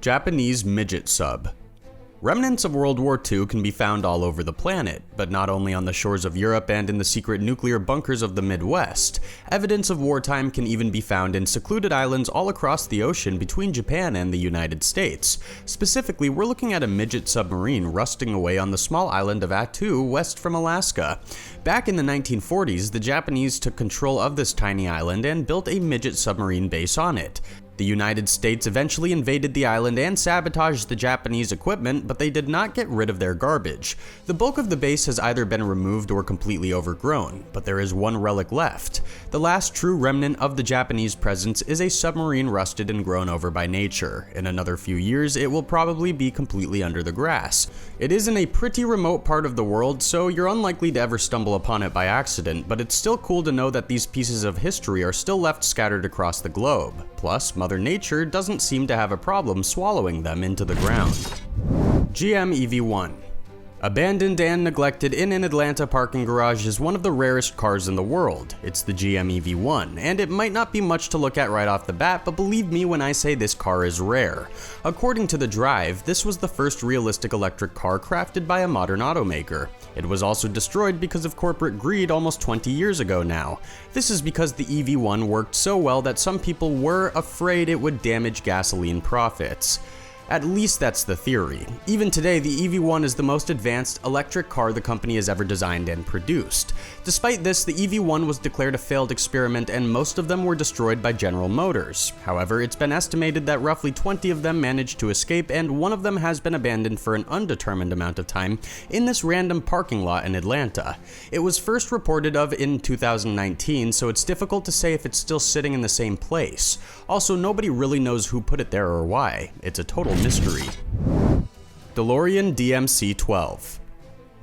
Japanese Midget Sub. Remnants of World War II can be found all over the planet, but not only on the shores of Europe and in the secret nuclear bunkers of the Midwest. Evidence of wartime can even be found in secluded islands all across the ocean between Japan and the United States. Specifically, we're looking at a midget submarine rusting away on the small island of Attu, west from Alaska. Back in the 1940s, the Japanese took control of this tiny island and built a midget submarine base on it. The United States eventually invaded the island and sabotaged the Japanese equipment, but they did not get rid of their garbage. The bulk of the base has either been removed or completely overgrown, but there is one relic left. The last true remnant of the Japanese presence is a submarine rusted and grown over by nature. In another few years, it will probably be completely under the grass. It is in a pretty remote part of the world, so you're unlikely to ever stumble upon it by accident, but it's still cool to know that these pieces of history are still left scattered across the globe. Plus, Mother Nature doesn't seem to have a problem swallowing them into the ground. GM EV1. Abandoned and neglected in an Atlanta parking garage is one of the rarest cars in the world. It's the GM EV1, and it might not be much to look at right off the bat, but believe me when I say this car is rare. According to The Drive, this was the first realistic electric car crafted by a modern automaker. It was also destroyed because of corporate greed almost 20 years ago now. This is because the EV1 worked so well that some people were afraid it would damage gasoline profits. At least that's the theory. Even today, the EV1 is the most advanced electric car the company has ever designed and produced. Despite this, the EV1 was declared a failed experiment and most of them were destroyed by General Motors. However, it's been estimated that roughly 20 of them managed to escape and one of them has been abandoned for an undetermined amount of time in this random parking lot in Atlanta. It was first reported of in 2019, so it's difficult to say if it's still sitting in the same place. Also, nobody really knows who put it there or why. It's a total mystery. DeLorean DMC-12.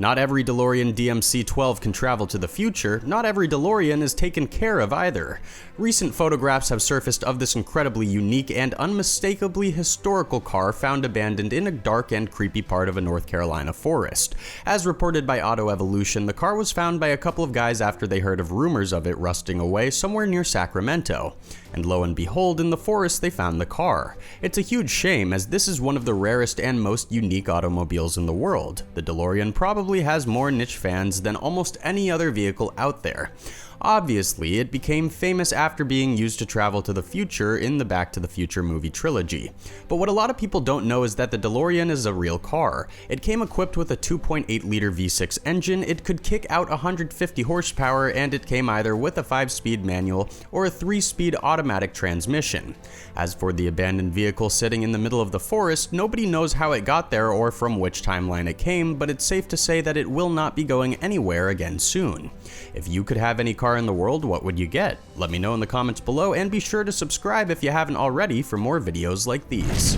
Not every DeLorean DMC-12 can travel to the future, not every DeLorean is taken care of either. Recent photographs have surfaced of this incredibly unique and unmistakably historical car found abandoned in a dark and creepy part of a North Carolina forest. As reported by Auto Evolution, the car was found by a couple of guys after they heard of rumors of it rusting away somewhere near Sacramento. And lo and behold, in the forest they found the car. It's a huge shame as this is one of the rarest and most unique automobiles in the world. The DeLorean probably has more niche fans than almost any other vehicle out there. Obviously, it became famous after being used to travel to the future in the Back to the Future movie trilogy. But what a lot of people don't know is that the DeLorean is a real car. It came equipped with a 2.8-liter V6 engine, it could kick out 150 horsepower, and it came either with a 5-speed manual or a 3-speed automatic transmission. As for the abandoned vehicle sitting in the middle of the forest, nobody knows how it got there or from which timeline it came, but it's safe to say that it will not be going anywhere again soon. If you could have any car in the world, what would you get? Let me know in the comments below and be sure to subscribe if you haven't already for more videos like these.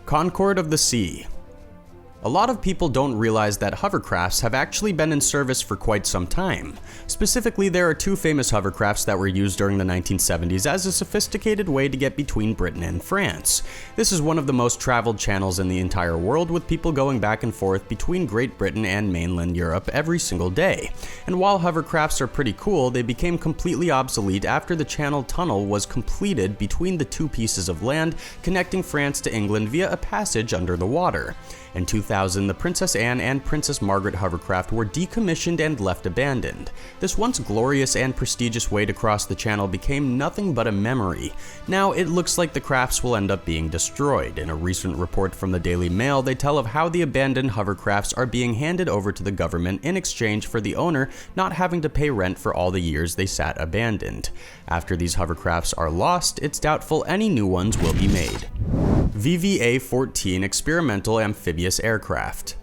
Concord of the Sea. A lot of people don't realize that hovercrafts have actually been in service for quite some time. Specifically, there are two famous hovercrafts that were used during the 1970s as a sophisticated way to get between Britain and France. This is one of the most traveled channels in the entire world, with people going back and forth between Great Britain and mainland Europe every single day. And while hovercrafts are pretty cool, they became completely obsolete after the Channel Tunnel was completed between the two pieces of land connecting France to England via a passage under the water. In 2000, the Princess Anne and Princess Margaret hovercraft were decommissioned and left abandoned. This once glorious and prestigious way to cross the channel became nothing but a memory. Now it looks like the crafts will end up being destroyed. In a recent report from the Daily Mail, they tell of how the abandoned hovercrafts are being handed over to the government in exchange for the owner not having to pay rent for all the years they sat abandoned. After these hovercrafts are lost, it's doubtful any new ones will be made. VVA-14 Experimental Amphibious Aircraft.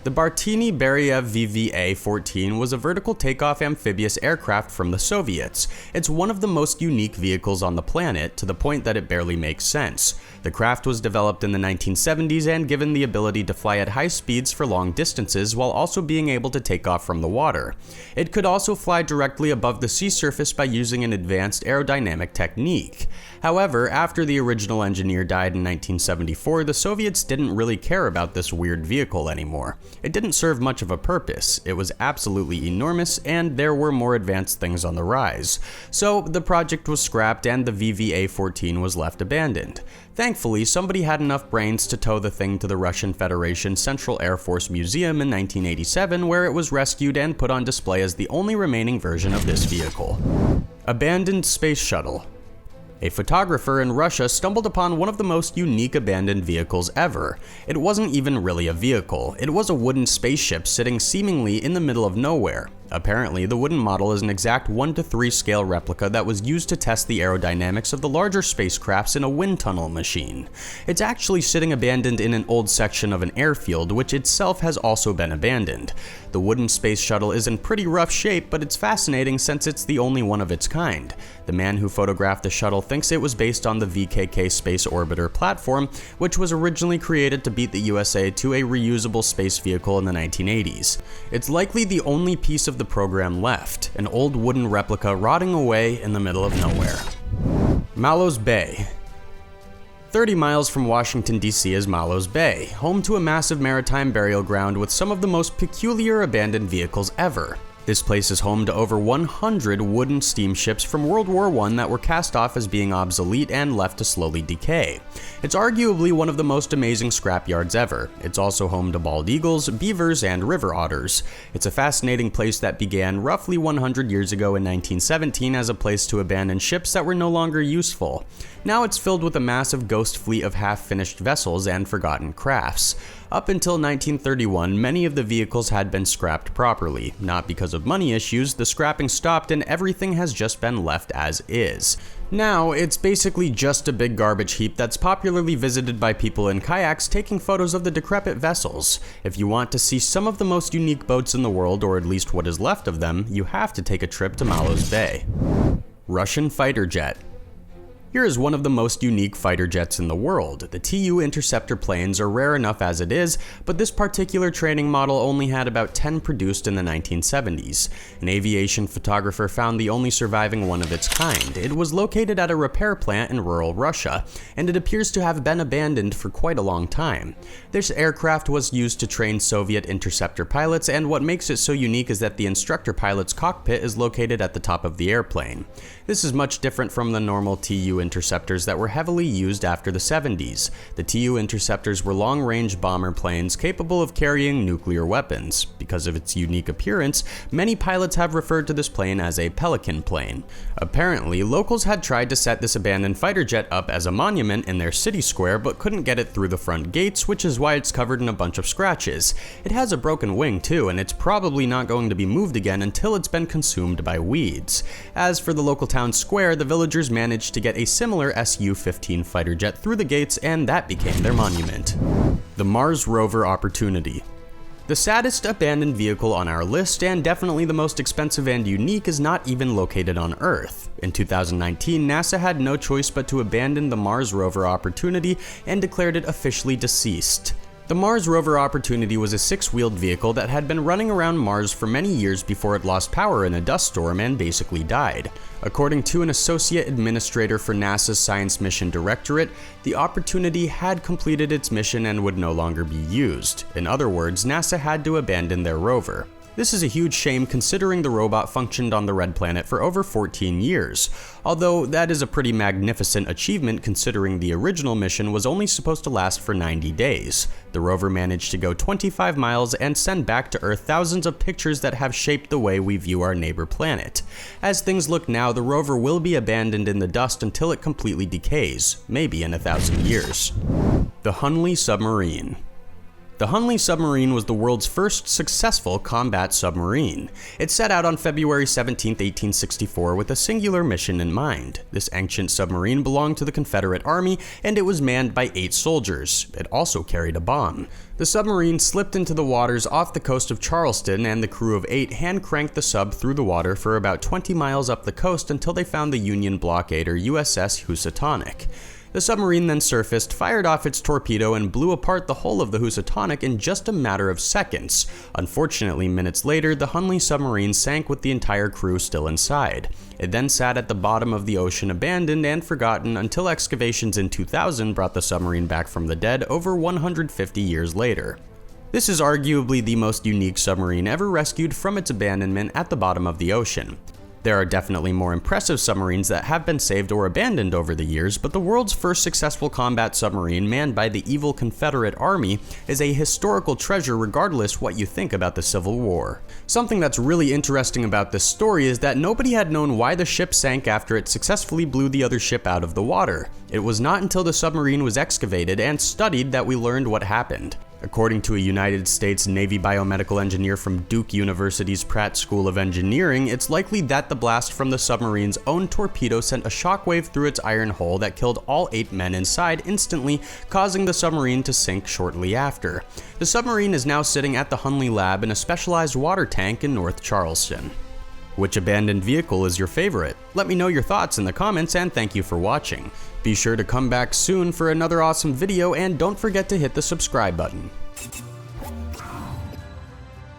The Bartini-Beriev VVA-14 was a vertical takeoff amphibious aircraft from the Soviets. It's one of the most unique vehicles on the planet, to the point that it barely makes sense. The craft was developed in the 1970s and given the ability to fly at high speeds for long distances while also being able to take off from the water. It could also fly directly above the sea surface by using an advanced aerodynamic technique. However, after the original engineer died in 1974, the Soviets didn't really care about this weird vehicle anymore. It didn't serve much of a purpose, it was absolutely enormous, and there were more advanced things on the rise. So the project was scrapped and the VVA-14 was left abandoned. Thankfully, somebody had enough brains to tow the thing to the Russian Federation Central Air Force Museum in 1987, where it was rescued and put on display as the only remaining version of this vehicle. Abandoned Space Shuttle. A photographer in Russia stumbled upon one of the most unique abandoned vehicles ever. It wasn't even really a vehicle, it was a wooden spaceship sitting seemingly in the middle of nowhere. Apparently, the wooden model is an exact 1:3 scale replica that was used to test the aerodynamics of the larger spacecrafts in a wind tunnel machine. It's actually sitting abandoned in an old section of an airfield, which itself has also been abandoned. The wooden space shuttle is in pretty rough shape, but it's fascinating since it's the only one of its kind. The man who photographed the shuttle thinks it was based on the VKK Space Orbiter platform, which was originally created to beat the USA to a reusable space vehicle in the 1980s. It's likely the only piece of the program left, an old wooden replica rotting away in the middle of nowhere. Mallows Bay. 30 miles from Washington, D.C. is Mallows Bay, home to a massive maritime burial ground with some of the most peculiar abandoned vehicles ever. This place is home to over 100 wooden steamships from World War I that were cast off as being obsolete and left to slowly decay. It's arguably one of the most amazing scrapyards ever. It's also home to bald eagles, beavers, and river otters. It's a fascinating place that began roughly 100 years ago in 1917 as a place to abandon ships that were no longer useful. Now it's filled with a massive ghost fleet of half-finished vessels and forgotten crafts. Up until 1931, many of the vehicles had been scrapped properly. Not because of money issues, the scrapping stopped and everything has just been left as is. Now, it's basically just a big garbage heap that's popularly visited by people in kayaks taking photos of the decrepit vessels. If you want to see some of the most unique boats in the world, or at least what is left of them, you have to take a trip to Mallows Bay. Russian fighter jet. Here is one of the most unique fighter jets in the world. The Tu Interceptor planes are rare enough as it is, but this particular training model only had about 10 produced in the 1970s. An aviation photographer found the only surviving one of its kind. It was located at a repair plant in rural Russia, and it appears to have been abandoned for quite a long time. This aircraft was used to train Soviet interceptor pilots, and what makes it so unique is that the instructor pilot's cockpit is located at the top of the airplane. This is much different from the normal Tu interceptors that were heavily used after the 70s. The Tu interceptors were long-range bomber planes capable of carrying nuclear weapons. Because of its unique appearance, many pilots have referred to this plane as a Pelican plane. Apparently, locals had tried to set this abandoned fighter jet up as a monument in their city square but couldn't get it through the front gates, which is why it's covered in a bunch of scratches. It has a broken wing too, and it's probably not going to be moved again until it's been consumed by weeds. As for the local town square, the villagers managed to get a similar Su-15 fighter jet through the gates, and that became their monument. The Mars rover opportunity. The saddest abandoned vehicle on our list, and definitely the most expensive and unique, is not even located on Earth. In 2019, NASA had no choice but to abandon the Mars rover Opportunity and declared it officially deceased. The Mars rover Opportunity was a 6-wheeled vehicle that had been running around Mars for many years before it lost power in a dust storm and basically died. According to an associate administrator for NASA's Science Mission Directorate, the Opportunity had completed its mission and would no longer be used. In other words, NASA had to abandon their rover. This is a huge shame considering the robot functioned on the Red Planet for over 14 years, although that is a pretty magnificent achievement considering the original mission was only supposed to last for 90 days. The rover managed to go 25 miles and send back to Earth thousands of pictures that have shaped the way we view our neighbor planet. As things look now, the rover will be abandoned in the dust until it completely decays, maybe in 1,000 years. The Hunley submarine. The Hunley submarine was the world's first successful combat submarine. It set out on February 17, 1864 with a singular mission in mind. This ancient submarine belonged to the Confederate Army, and it was manned by 8 soldiers. It also carried a bomb. The submarine slipped into the waters off the coast of Charleston, and the crew of 8 hand-cranked the sub through the water for about 20 miles up the coast until they found the Union blockader USS Housatonic. The submarine then surfaced, fired off its torpedo, and blew apart the hull of the Housatonic in just a matter of seconds. Unfortunately, minutes later, the Hunley submarine sank with the entire crew still inside. It then sat at the bottom of the ocean abandoned and forgotten until excavations in 2000 brought the submarine back from the dead over 150 years later. This is arguably the most unique submarine ever rescued from its abandonment at the bottom of the ocean. There are definitely more impressive submarines that have been saved or abandoned over the years, but the world's first successful combat submarine manned by the evil Confederate Army is a historical treasure regardless what you think about the Civil War. Something that's really interesting about this story is that nobody had known why the ship sank after it successfully blew the other ship out of the water. It was not until the submarine was excavated and studied that we learned what happened. According to a United States Navy biomedical engineer from Duke University's Pratt School of Engineering, it's likely that the blast from the submarine's own torpedo sent a shockwave through its iron hull that killed all 8 men inside instantly, causing the submarine to sink shortly after. The submarine is now sitting at the Hunley lab in a specialized water tank in North Charleston. Which abandoned vehicle is your favorite? Let me know your thoughts in the comments, and thank you for watching. Be sure to come back soon for another awesome video, and don't forget to hit the subscribe button.